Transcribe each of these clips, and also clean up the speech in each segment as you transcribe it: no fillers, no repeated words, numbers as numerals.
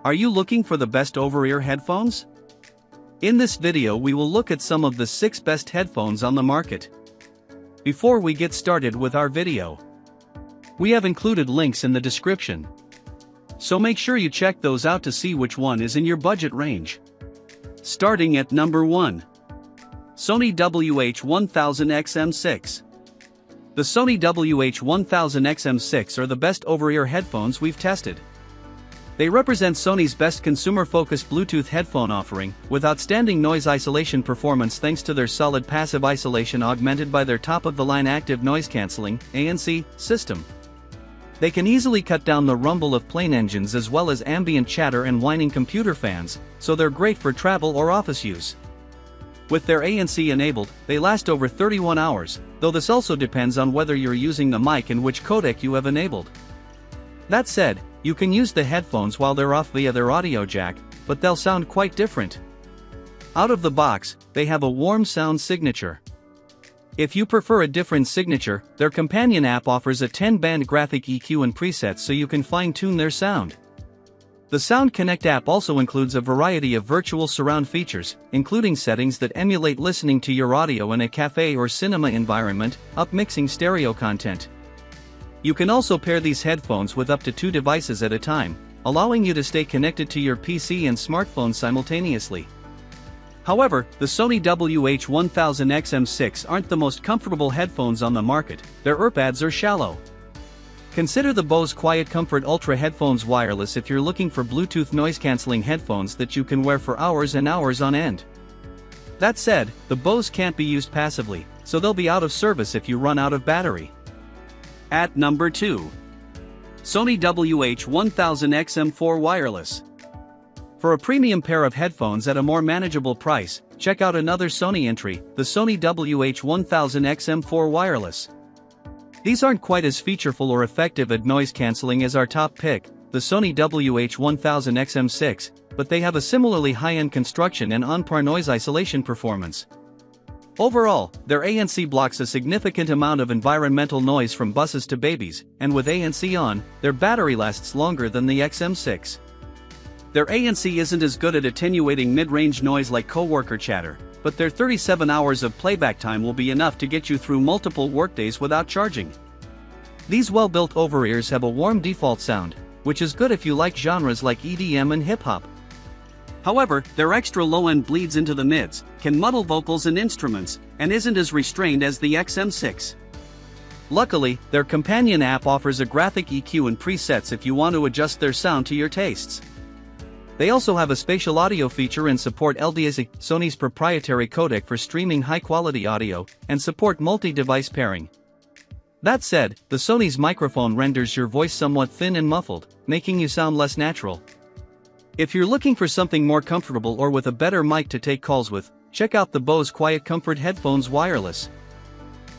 Are you looking for the best over-ear headphones? In this video we will look at some of the 6 best headphones on the market. Before we get started with our video, we have included links in the description, so make sure you check those out to see which one is in your budget range. Starting at number 1. Sony WH-1000XM6. The Sony WH-1000XM6 are the best over-ear headphones we've tested. They represent Sony's best consumer-focused Bluetooth headphone offering, with outstanding noise isolation performance thanks to their solid passive isolation augmented by their top-of-the-line active noise-canceling (ANC) system. They can easily cut down the rumble of plane engines as well as ambient chatter and whining computer fans, so they're great for travel or office use. With their ANC enabled, they last over 31 hours, though this also depends on whether you're using the mic and which codec you have enabled. That said, you can use the headphones while they're off via their audio jack, but they'll sound quite different. Out of the box, they have a warm sound signature. If you prefer a different signature, their companion app offers a 10-band graphic EQ and presets so you can fine-tune their sound. The Sound Connect app also includes a variety of virtual surround features, including settings that emulate listening to your audio in a cafe or cinema environment, upmixing stereo content. You can also pair these headphones with up to 2 devices at a time, allowing you to stay connected to your PC and smartphone simultaneously. However, the Sony WH-1000XM6 aren't the most comfortable headphones on the market. Their earpads are shallow. Consider the Bose Quiet Comfort Ultra headphones wireless if you're looking for Bluetooth noise-canceling headphones that you can wear for hours and hours on end. That said, the Bose can't be used passively, so they'll be out of service if you run out of battery. At number 2. Sony WH-1000XM4 Wireless. For a premium pair of headphones at a more manageable price, check out another Sony entry, the Sony WH-1000XM4 Wireless. These aren't quite as featureful or effective at noise cancelling as our top pick, the Sony WH-1000XM6, but they have a similarly high-end construction and on-par noise isolation performance. Overall, their ANC blocks a significant amount of environmental noise from buses to babies, and with ANC on, their battery lasts longer than the XM6. Their ANC isn't as good at attenuating mid-range noise like coworker chatter, but their 37 hours of playback time will be enough to get you through multiple workdays without charging. These well-built over-ears have a warm default sound, which is good if you like genres like EDM and hip-hop. However, their extra low-end bleeds into the mids, can muddle vocals and instruments, and isn't as restrained as the XM6. Luckily, their companion app offers a graphic EQ and presets if you want to adjust their sound to your tastes. They also have a spatial audio feature and support LDAC, Sony's proprietary codec for streaming high-quality audio, and support multi-device pairing. That said, the Sony's microphone renders your voice somewhat thin and muffled, making you sound less natural. If you're looking for something more comfortable or with a better mic to take calls with, check out the Bose Quiet Comfort Headphones Wireless.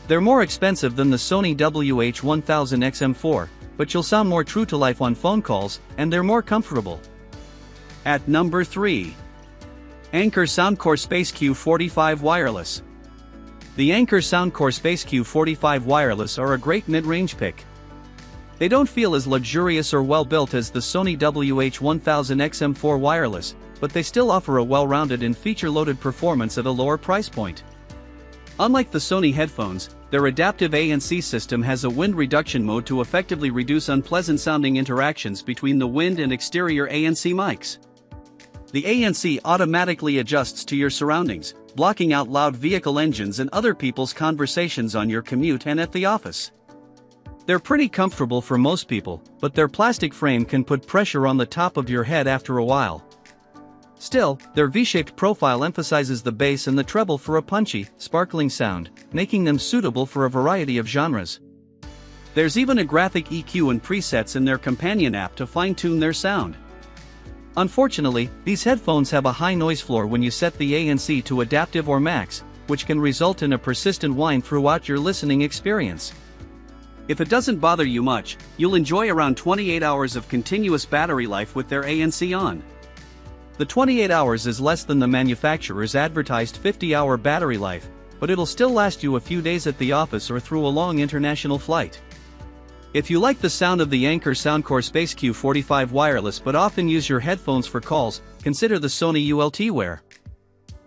They're more expensive than the Sony WH-1000XM4, but you'll sound more true to life on phone calls, and they're more comfortable. At number 3. Anker Soundcore Space Q45 Wireless. The Anker Soundcore Space Q45 Wireless are a great mid-range pick. They don't feel as luxurious or well-built as the Sony WH-1000XM4 Wireless, but they still offer a well-rounded and feature-loaded performance at a lower price point. Unlike the Sony headphones, their adaptive ANC system has a wind reduction mode to effectively reduce unpleasant-sounding interactions between the wind and exterior ANC mics. The ANC automatically adjusts to your surroundings, blocking out loud vehicle engines and other people's conversations on your commute and at the office. They're pretty comfortable for most people, but their plastic frame can put pressure on the top of your head after a while. Still, their V-shaped profile emphasizes the bass and the treble for a punchy, sparkling sound, making them suitable for a variety of genres. There's even a graphic EQ and presets in their companion app to fine-tune their sound. Unfortunately, these headphones have a high noise floor when you set the ANC to adaptive or max, which can result in a persistent whine throughout your listening experience. If it doesn't bother you much, you'll enjoy around 28 hours of continuous battery life with their ANC on. The 28 hours is less than the manufacturer's advertised 50-hour battery life, but it'll still last you a few days at the office or through a long international flight. If you like the sound of the Anker Soundcore Space Q45 wireless but often use your headphones for calls, consider the Sony WH-1000.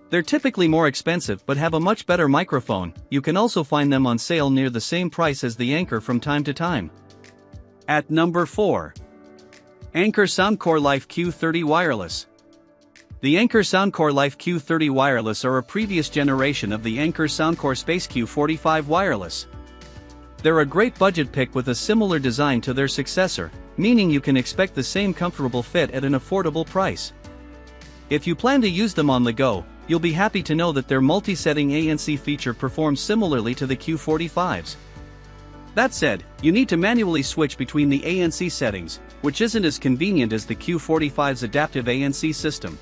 They're typically more expensive but have a much better microphone. You can also find them on sale near the same price as the Anker from time to time. At number 4. Anker Soundcore Life Q30 Wireless. The Anker Soundcore Life Q30 Wireless are a previous generation of the Anker Soundcore Space Q45 Wireless. They're a great budget pick with a similar design to their successor, meaning you can expect the same comfortable fit at an affordable price. If you plan to use them on the go, you'll be happy to know that their multi-setting ANC feature performs similarly to the Q45's. That said, you need to manually switch between the ANC settings, which isn't as convenient as the Q45's adaptive ANC system.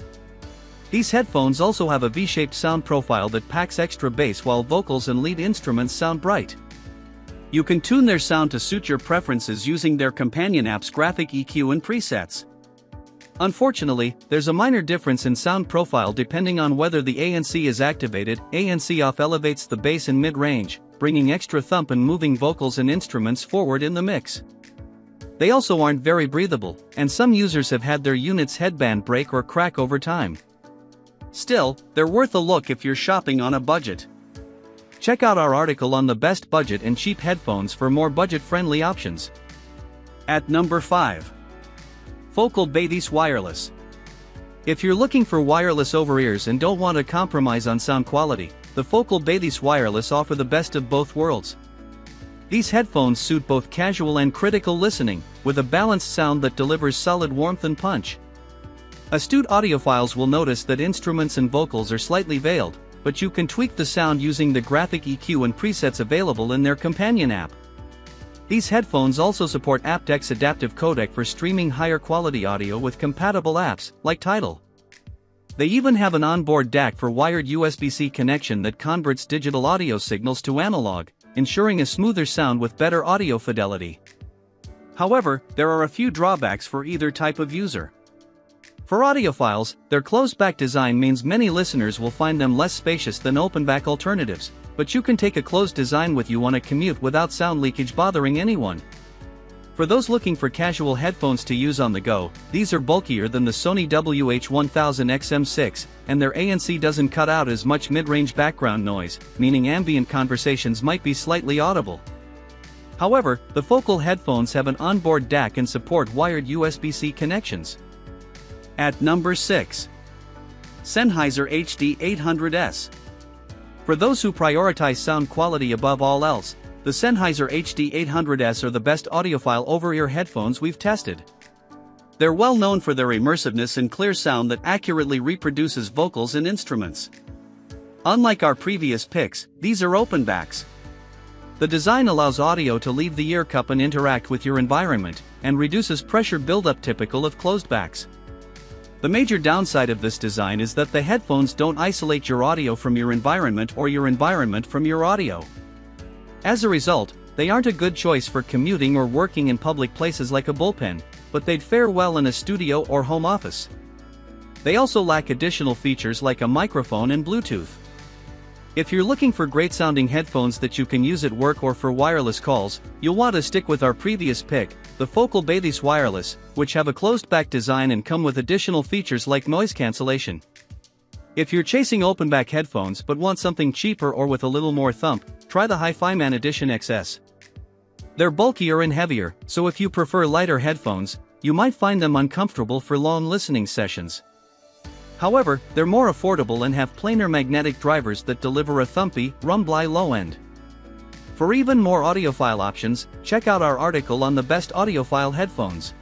These headphones also have a V-shaped sound profile that packs extra bass while vocals and lead instruments sound bright. You can tune their sound to suit your preferences using their companion app's graphic EQ and presets. Unfortunately, there's a minor difference in sound profile depending on whether the ANC is activated. ANC off elevates the bass in mid-range, bringing extra thump and moving vocals and instruments forward in the mix. They also aren't very breathable, and some users have had their unit's headband break or crack over time. Still, they're worth a look if you're shopping on a budget. Check out our article on the best budget and cheap headphones for more budget-friendly options. At number 5. Focal Bathys Wireless. If you're looking for wireless over-ears and don't want to compromise on sound quality, the Focal Bathys Wireless offer the best of both worlds. These headphones suit both casual and critical listening, with a balanced sound that delivers solid warmth and punch. Astute audiophiles will notice that instruments and vocals are slightly veiled, but you can tweak the sound using the graphic EQ and presets available in their companion app. These headphones also support aptX adaptive codec for streaming higher quality audio with compatible apps, like Tidal. They even have an onboard DAC for wired USB-C connection that converts digital audio signals to analog, ensuring a smoother sound with better audio fidelity. However, there are a few drawbacks for either type of user. For audiophiles, their closed-back design means many listeners will find them less spacious than open-back alternatives, but you can take a closed design with you on a commute without sound leakage bothering anyone. For those looking for casual headphones to use on the go, these are bulkier than the Sony WH-1000XM6, and their ANC doesn't cut out as much mid-range background noise, meaning ambient conversations might be slightly audible. However, the Focal headphones have an onboard DAC and support wired USB-C connections. At number 6. Sennheiser HD800S. For those who prioritize sound quality above all else, the Sennheiser HD800S are the best audiophile over-ear headphones we've tested. They're well known for their immersiveness and clear sound that accurately reproduces vocals and instruments. Unlike our previous picks, these are open backs. The design allows audio to leave the ear cup and interact with your environment, and reduces pressure buildup typical of closed backs. The major downside of this design is that the headphones don't isolate your audio from your environment or your environment from your audio. As a result, they aren't a good choice for commuting or working in public places like a bullpen, but they'd fare well in a studio or home office. They also lack additional features like a microphone and Bluetooth. If you're looking for great-sounding headphones that you can use at work or for wireless calls, you'll want to stick with our previous pick, the Focal Bathys Wireless, which have a closed-back design and come with additional features like noise cancellation. If you're chasing open-back headphones but want something cheaper or with a little more thump, try the Hi-Fi-Man Edition XS. They're bulkier and heavier, so if you prefer lighter headphones, you might find them uncomfortable for long listening sessions. However, they're more affordable and have planar magnetic drivers that deliver a thumpy, rumbly low end. For even more audiophile options, check out our article on the best audiophile headphones.